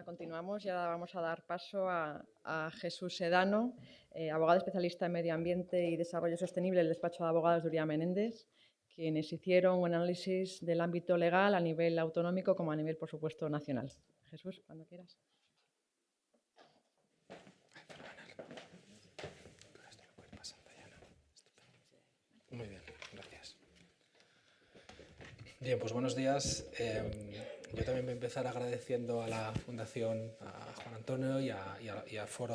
Continuamos y ahora vamos a dar paso a Jesús Sedano, abogado especialista en medio ambiente y desarrollo sostenible del despacho de abogados de Uría Menéndez, quienes hicieron un análisis del ámbito legal a nivel autonómico como a nivel, por supuesto, nacional. Jesús, cuando quieras. Muy bien, gracias. Bien, pues buenos días. Yo también voy a empezar agradeciendo a la Fundación, a Juan Antonio y a Foro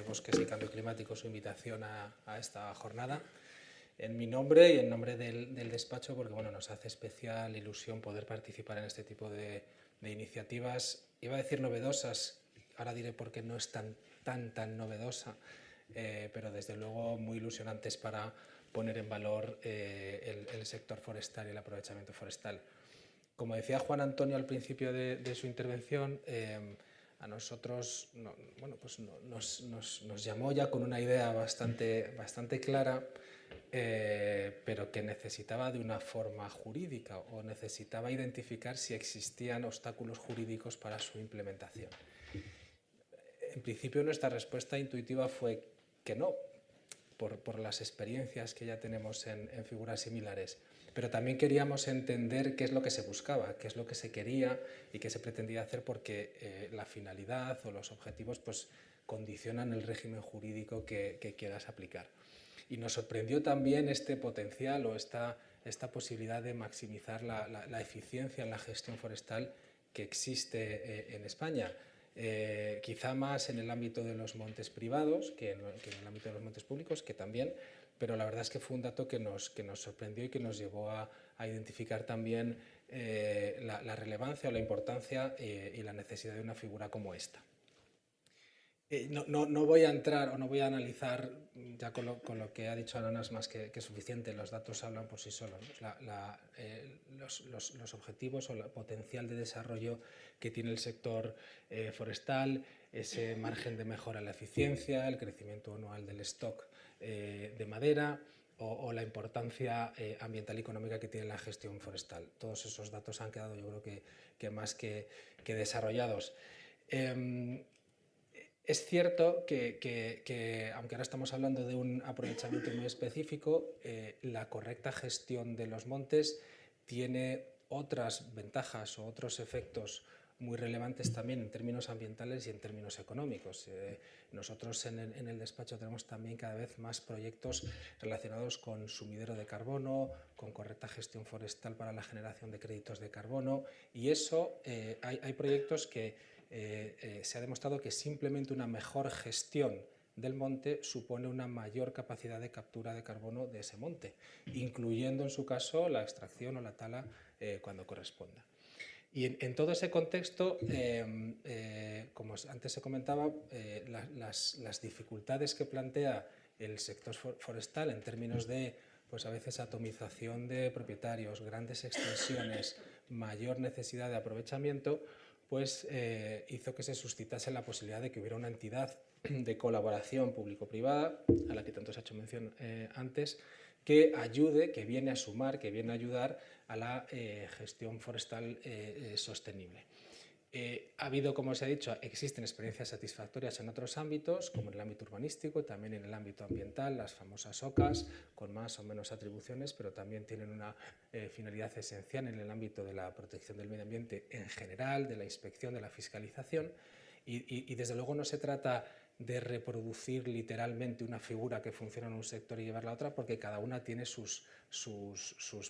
Bosques y Cambio Climático su invitación a esta jornada. En mi nombre y en nombre del despacho, porque bueno, nos hace especial ilusión poder participar en este tipo de iniciativas. Iba a decir novedosas, ahora diré por qué no es tan novedosa, pero desde luego muy ilusionantes para poner en valor el sector forestal y el aprovechamiento forestal. Como decía Juan Antonio al principio de su intervención, a nosotros nos llamó ya con una idea bastante clara, pero que necesitaba de una forma jurídica o necesitaba identificar si existían obstáculos jurídicos para su implementación. En principio nuestra respuesta intuitiva fue que no, por las experiencias que ya tenemos en figuras similares, pero también queríamos entender qué es lo que se buscaba, qué es lo que se quería y qué se pretendía hacer, porque la finalidad o los objetivos pues, condicionan el régimen jurídico que quieras aplicar. Y nos sorprendió también este potencial o esta posibilidad de maximizar la eficiencia en la gestión forestal que existe en España. Quizá más en el ámbito de los montes privados que en el ámbito de los montes públicos, que también, pero la verdad es que fue un dato que nos sorprendió y que nos llevó a identificar también la relevancia o la importancia y la necesidad de una figura como esta. No voy a entrar o no voy a analizar, ya con lo que ha dicho Ana, es más que suficiente, los datos hablan por sí solos, ¿no? Los objetivos o el potencial de desarrollo que tiene el sector forestal, ese margen de mejora en la eficiencia, el crecimiento anual del stock de madera o la importancia ambiental y económica que tiene la gestión forestal. Todos esos datos han quedado, yo creo que más que desarrollados. Es cierto que, aunque ahora estamos hablando de un aprovechamiento muy específico, la correcta gestión de los montes tiene otras ventajas o otros efectos muy relevantes también en términos ambientales y en términos económicos. Nosotros en el despacho tenemos también cada vez más proyectos relacionados con sumidero de carbono, con correcta gestión forestal para la generación de créditos de carbono, y eso hay proyectos que se ha demostrado que simplemente una mejor gestión del monte supone una mayor capacidad de captura de carbono de ese monte, incluyendo en su caso la extracción o la tala cuando corresponda. Y en todo ese contexto, como antes se comentaba, las dificultades que plantea el sector forestal en términos de, pues a veces, atomización de propietarios, grandes extensiones, mayor necesidad de aprovechamiento, pues hizo que se suscitase la posibilidad de que hubiera una entidad de colaboración público-privada, a la que tanto se ha hecho mención antes, que ayude, que viene a sumar, que viene a ayudar a la gestión forestal sostenible. Ha habido, como os he dicho, existen experiencias satisfactorias en otros ámbitos, como en el ámbito urbanístico, también en el ámbito ambiental, las famosas OCAs, con más o menos atribuciones, pero también tienen una finalidad esencial en el ámbito de la protección del medio ambiente en general, de la inspección, de la fiscalización, y desde luego no se trata de reproducir literalmente una figura que funciona en un sector y llevarla a otra, porque cada una tiene sus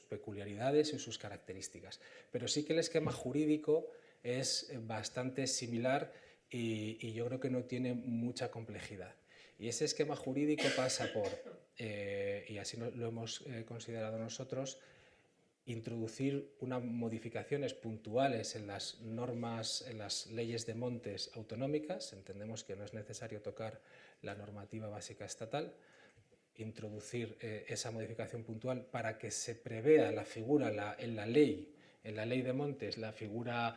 peculiaridades y sus características. Pero sí que el esquema jurídico es bastante similar y yo creo que no tiene mucha complejidad. Y ese esquema jurídico pasa por, y así lo hemos considerado nosotros, introducir unas modificaciones puntuales en las normas, en las leyes de montes autonómicas. Entendemos que no es necesario tocar la normativa básica estatal, introducir esa modificación puntual para que se prevea la figura en la ley de montes, la figura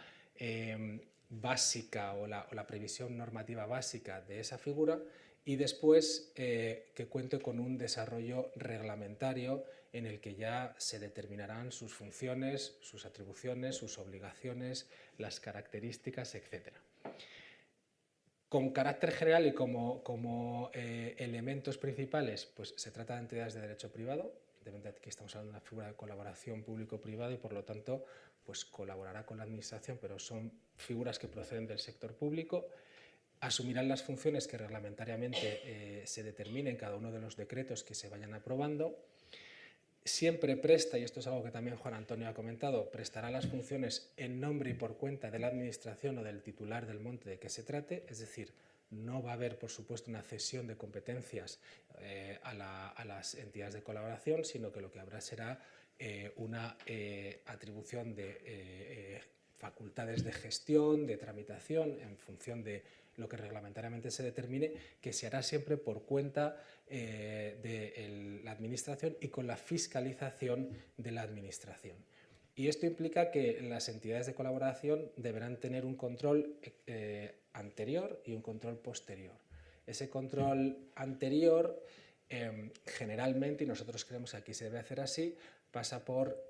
básica o la previsión normativa básica de esa figura, y después que cuente con un desarrollo reglamentario en el que ya se determinarán sus funciones, sus atribuciones, sus obligaciones, las características, etc. Con carácter general y como elementos principales, pues se trata de entidades de derecho privado. Evidentemente aquí estamos hablando de una figura de colaboración público-privada y por lo tanto pues colaborará con la administración, pero son figuras que proceden del sector público. Asumirán las funciones que reglamentariamente se determinen en cada uno de los decretos que se vayan aprobando. Siempre presta, y esto es algo que también Juan Antonio ha comentado, prestará las funciones en nombre y por cuenta de la administración o del titular del monte de que se trate, es decir, no va a haber, por supuesto, una cesión de competencias a las entidades de colaboración, sino que lo que habrá será una atribución de facultades de gestión, de tramitación, en función de lo que reglamentariamente se determine, que se hará siempre por cuenta de la administración y con la fiscalización de la administración. Y esto implica que las entidades de colaboración deberán tener un control anterior y un control posterior. Ese control anterior, generalmente, y nosotros creemos que aquí se debe hacer así, pasa por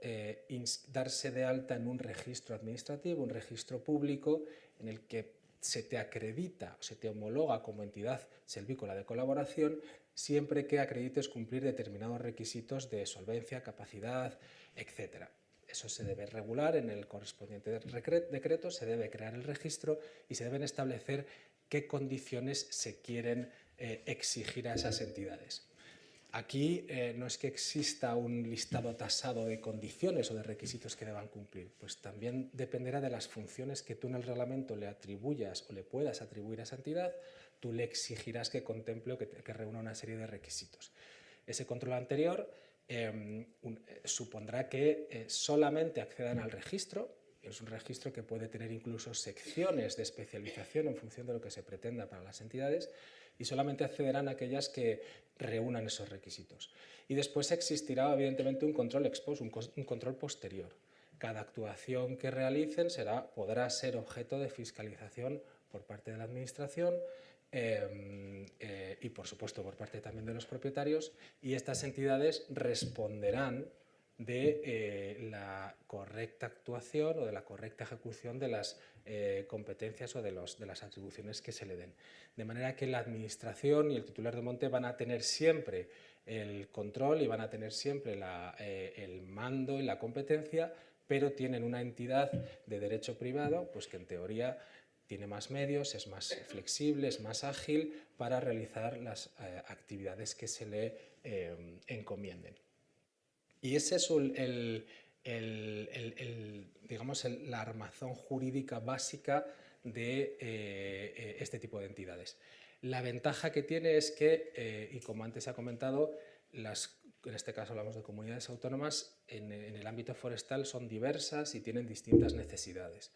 darse de alta en un registro administrativo, un registro público, en el que se te acredita o se te homologa como entidad selvícola de colaboración siempre que acredites cumplir determinados requisitos de solvencia, capacidad, etc. Eso se debe regular en el correspondiente decreto, se debe crear el registro y se deben establecer qué condiciones se quieren exigir a esas entidades. Aquí no es que exista un listado tasado de condiciones o de requisitos que deban cumplir, pues también dependerá de las funciones que tú en el reglamento le atribuyas o le puedas atribuir a esa entidad, tú le exigirás que contemple o que reúna una serie de requisitos. Ese control anterior supondrá que solamente accedan al registro. Es un registro que puede tener incluso secciones de especialización en función de lo que se pretenda para las entidades, y solamente accederán a aquellas que reúnan esos requisitos. Y después existirá, evidentemente, un control ex post, un control posterior. Cada actuación que realicen podrá ser objeto de fiscalización por parte de la Administración y, por supuesto, por parte también de los propietarios, y estas entidades responderán de la correcta actuación o de la correcta ejecución de las competencias o de las atribuciones que se le den. De manera que la administración y el titular del monte van a tener siempre el control y van a tener siempre el mando y la competencia, pero tienen una entidad de derecho privado, pues que en teoría tiene más medios, es más flexible, es más ágil para realizar las actividades que se le encomienden. Y ese es digamos, la armazón jurídica básica de este tipo de entidades. La ventaja que tiene es que, y como antes se ha comentado, en este caso hablamos de comunidades autónomas, en el ámbito forestal son diversas y tienen distintas necesidades.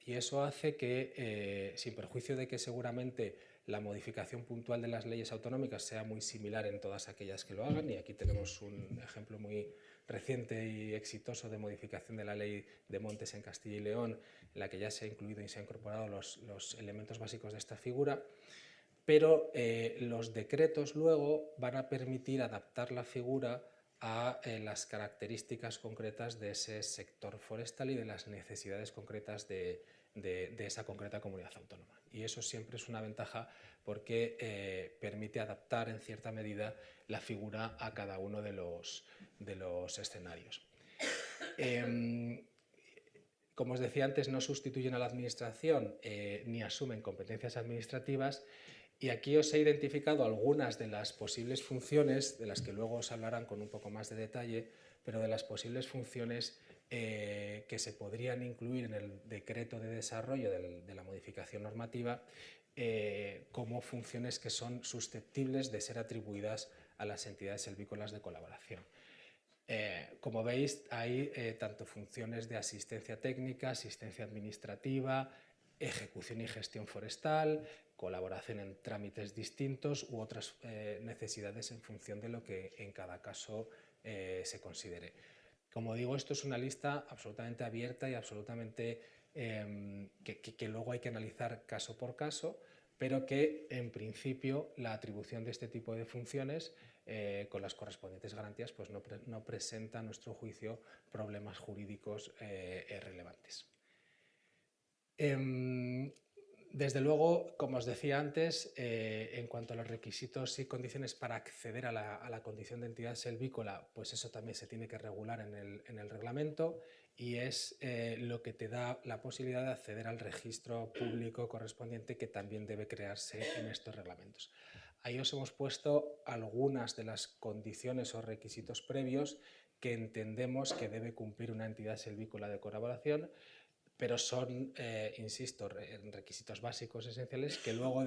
Y eso hace que, sin perjuicio de que seguramente la modificación puntual de las leyes autonómicas sea muy similar en todas aquellas que lo hagan, y aquí tenemos un ejemplo muy reciente y exitoso de modificación de la ley de montes en Castilla y León, en la que ya se ha incluido y se han incorporado los elementos básicos de esta figura, pero los decretos luego van a permitir adaptar la figura a las características concretas de ese sector forestal y de las necesidades concretas de esa concreta comunidad autónoma. Y eso siempre es una ventaja porque permite adaptar en cierta medida la figura a cada uno de los escenarios. Como os decía antes, no sustituyen a la administración ni asumen competencias administrativas, y aquí os he identificado algunas de las posibles funciones, de las que luego os hablarán con un poco más de detalle, pero de las posibles funciones que se podrían incluir en el decreto de desarrollo de la modificación normativa como funciones que son susceptibles de ser atribuidas a las entidades selvícolas de colaboración. Como veis, hay tanto funciones de asistencia técnica, asistencia administrativa, ejecución y gestión forestal, colaboración en trámites distintos u otras necesidades en función de lo que en cada caso se considere. Como digo, esto es una lista absolutamente abierta y absolutamente que luego hay que analizar caso por caso, pero que en principio la atribución de este tipo de funciones con las correspondientes garantías pues no presenta a nuestro juicio problemas jurídicos relevantes. Desde luego, como os decía antes, en cuanto a los requisitos y condiciones para acceder a la condición de entidad selvícola, pues eso también se tiene que regular en el reglamento y es lo que te da la posibilidad de acceder al registro público correspondiente que también debe crearse en estos reglamentos. Ahí os hemos puesto algunas de las condiciones o requisitos previos que entendemos que debe cumplir una entidad selvícola de colaboración, pero son, insisto, requisitos básicos esenciales que luego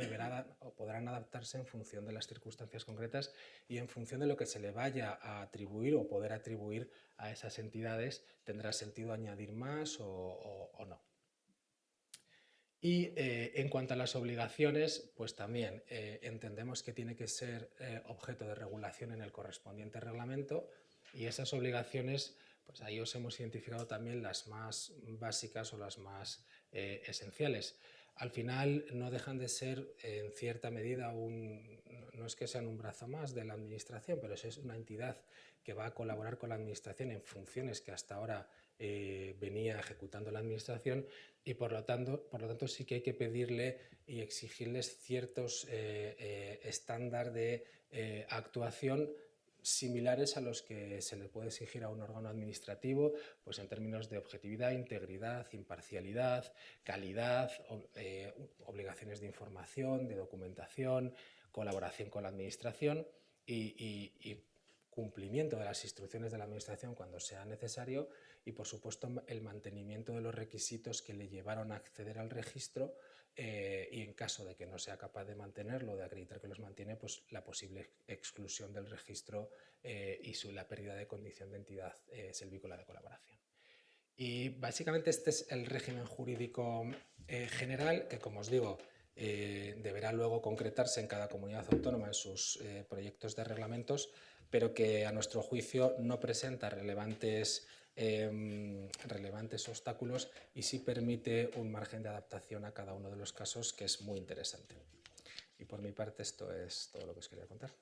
o podrán adaptarse en función de las circunstancias concretas y en función de lo que se le vaya a atribuir o poder atribuir a esas entidades, tendrá sentido añadir más o no. Y en cuanto a las obligaciones, pues también entendemos que tiene que ser objeto de regulación en el correspondiente reglamento, y esas obligaciones, pues ahí os hemos identificado también las más básicas o las más esenciales. Al final no dejan de ser en cierta medida no es que sean un brazo más de la administración, pero es una entidad que va a colaborar con la administración en funciones que hasta ahora venía ejecutando la administración, y por lo tanto sí que hay que pedirle y exigirles ciertos estándares de actuación similares a los que se le puede exigir a un órgano administrativo, pues en términos de objetividad, integridad, imparcialidad, calidad, obligaciones de información, de documentación, colaboración con la administración y cumplimiento de las instrucciones de la administración cuando sea necesario, y por supuesto el mantenimiento de los requisitos que le llevaron a acceder al registro, y en caso de que no sea capaz de mantenerlo, de acreditar que los mantiene, pues la posible exclusión del registro y la pérdida de condición de entidad selvícola de colaboración. Y básicamente este es el régimen jurídico general, que, como os digo, deberá luego concretarse en cada comunidad autónoma en sus proyectos de reglamentos, pero que a nuestro juicio no presenta relevantes obstáculos y sí permite un margen de adaptación a cada uno de los casos que es muy interesante. Y por mi parte esto es todo lo que os quería contar.